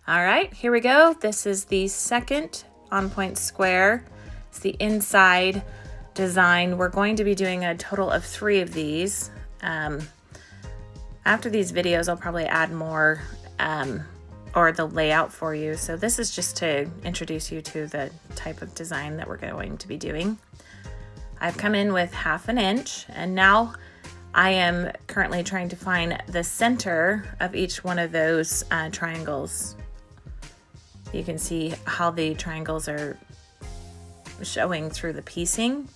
All right, here we go. This is the second on-point square. It's the inside design. We're going to be doing a total of 3 of these. After these videos, I'll probably add more or the layout for you. So this is just to introduce you to the type of design that we're going to be doing. I've come in with 1/2 inch, and now I am currently trying to find the center of each one of those triangles. You can see how the triangles are showing through the piecing.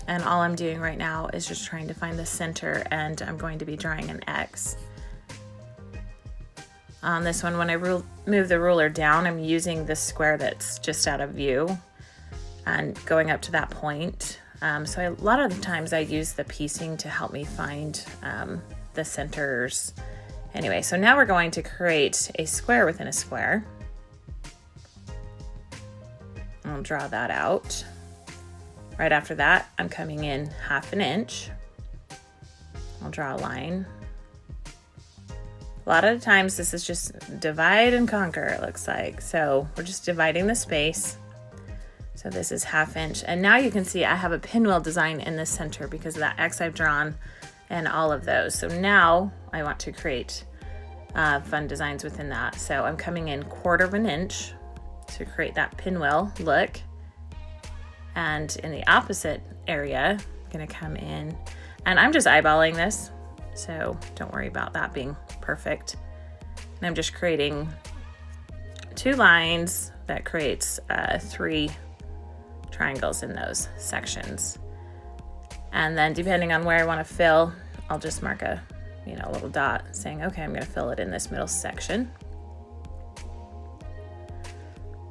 And all I'm doing right now is just trying to find the center, and I'm going to be drawing an X. On this one, when I move the ruler down, I'm using the square that's just out of view and going up to that point. So a lot of the times I use the piecing to help me find the centers. Anyway, so now we're going to create a square within a square. I'll draw that out. Right after that, I'm coming in 1/2 inch. I'll draw a line. A lot of the times this is just divide and conquer, it looks like. So we're just dividing the space. So this is 1/2 inch. And now you can see I have a pinwheel design in the center because of that X I've drawn and all of those. So now I want to create fun designs within that. So I'm coming in 1/4 inch to create that pinwheel look. And in the opposite area, I'm gonna come in, and I'm just eyeballing this, so don't worry about that being perfect. And I'm just creating 2 lines that creates 3 triangles in those sections. And then depending on where I wanna fill, I'll just mark a little dot saying, okay, I'm gonna fill it in this middle section.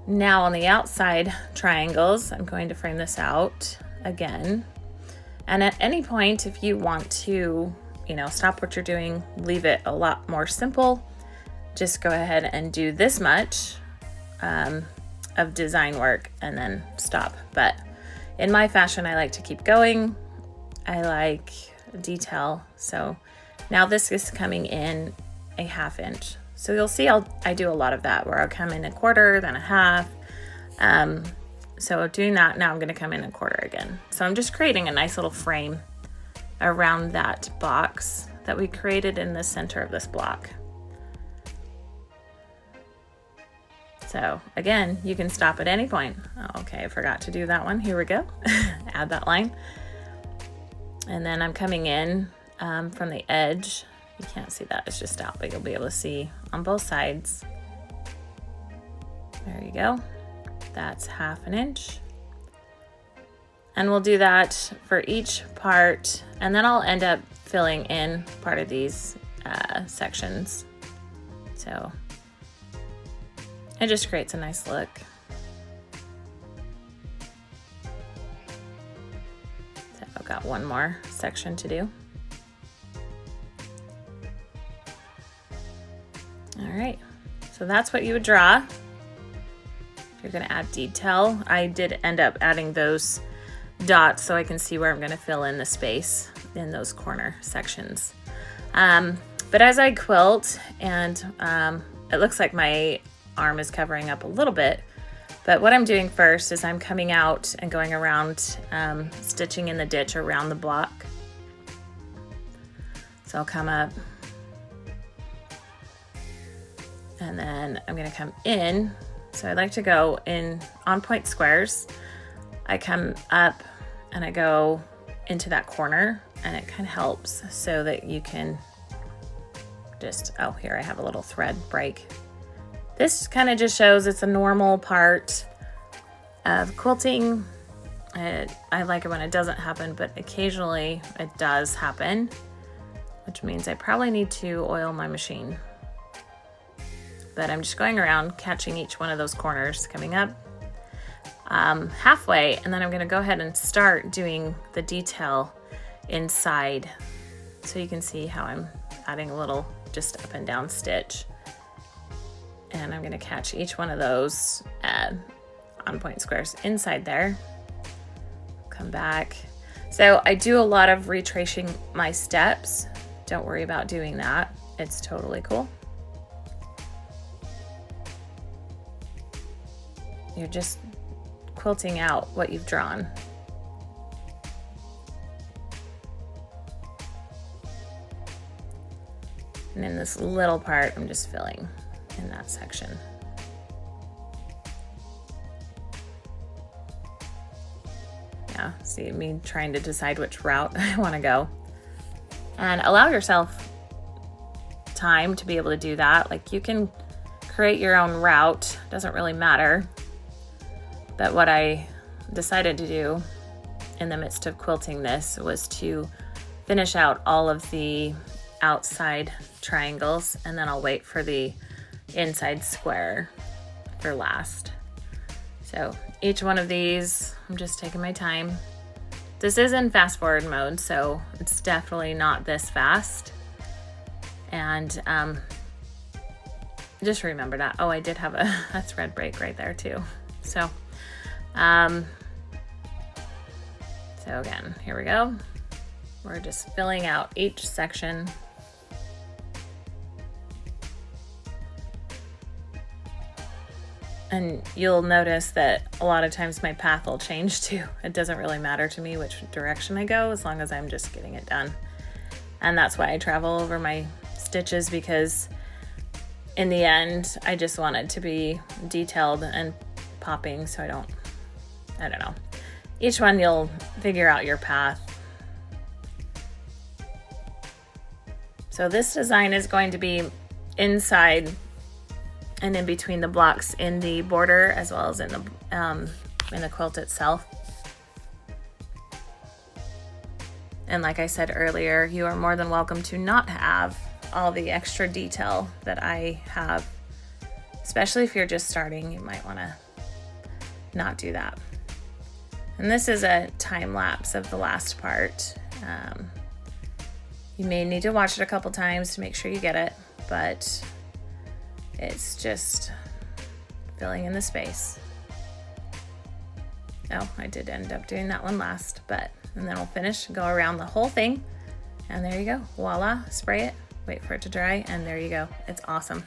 Now on the outside triangles, I'm going to frame this out again. And at any point, if you want to, stop what you're doing, leave it a lot more simple, just go ahead and do this much of design work and then stop. But in my fashion, I like to keep going. I like detail. So now this is coming in a 1/2 inch. So you'll see I do a lot of that where I'll come in 1/4, then 1/2. So doing that, now I'm gonna come in 1/4 again. So I'm just creating a nice little frame around that box that we created in the center of this block. So again, you can stop at any point. Oh, okay, I forgot to do that one. Here we go. Add that line. And then I'm coming in from the edge. You can't see that, it's just out, but you'll be able to see on both sides. There you go. That's 1/2 inch. And we'll do that for each part, and then I'll end up filling in part of these sections. So it just creates a nice look. So I've got one more section to do. All right, so that's what you would draw. You're gonna add detail. I did end up adding those dots so I can see where I'm gonna fill in the space in those corner sections. But as I quilt, and it looks like my arm is covering up a little bit, but what I'm doing first is I'm coming out and going around, stitching in the ditch around the block. So I'll come up, and then I'm gonna come in. So I like to go in on point squares. I come up and I go into that corner, and it kind of helps so that you can just, oh, here I have a little thread break. This kind of just shows it's a normal part of quilting. I like it when it doesn't happen, but occasionally it does happen, which means I probably need to oil my machine. But I'm just going around catching each one of those corners, coming up halfway, and then I'm gonna go ahead and start doing the detail inside. So you can see how I'm adding a little just up and down stitch. And I'm gonna catch each one of those on point squares inside there. Come back. So I do a lot of retracing my steps. Don't worry about doing that. It's totally cool. you're just quilting out what you've drawn. And in this little part, I'm just filling in that section. Yeah, see me trying to decide which route I want to go. And allow yourself time to be able to do that. Like, you can create your own route, doesn't really matter. But what I decided to do in the midst of quilting this was to finish out all of the outside triangles, and then I'll wait for the inside square for last. So each one of these, I'm just taking my time. This is in fast forward mode, so it's definitely not this fast. And just remember that. Oh, I did have a thread break right there too. So again, here we go. We're just filling out each section. And you'll notice that a lot of times my path will change too. It doesn't really matter to me which direction I go, as long as I'm just getting it done. And that's why I travel over my stitches, because in the end, I just want it to be detailed and popping, so I don't know. Each one you'll figure out your path. So this design is going to be inside and in between the blocks in the border, as well as in the quilt itself. And like I said earlier, you are more than welcome to not have all the extra detail that I have. Especially if you're just starting, you might want to not do that. And this is a time lapse of the last part. You may need to watch it a couple times to make sure you get it, but it's just filling in the space. Oh, I did end up doing that one last, and then we'll finish, go around the whole thing, and there you go. Voila, spray it, wait for it to dry, and there you go. It's awesome.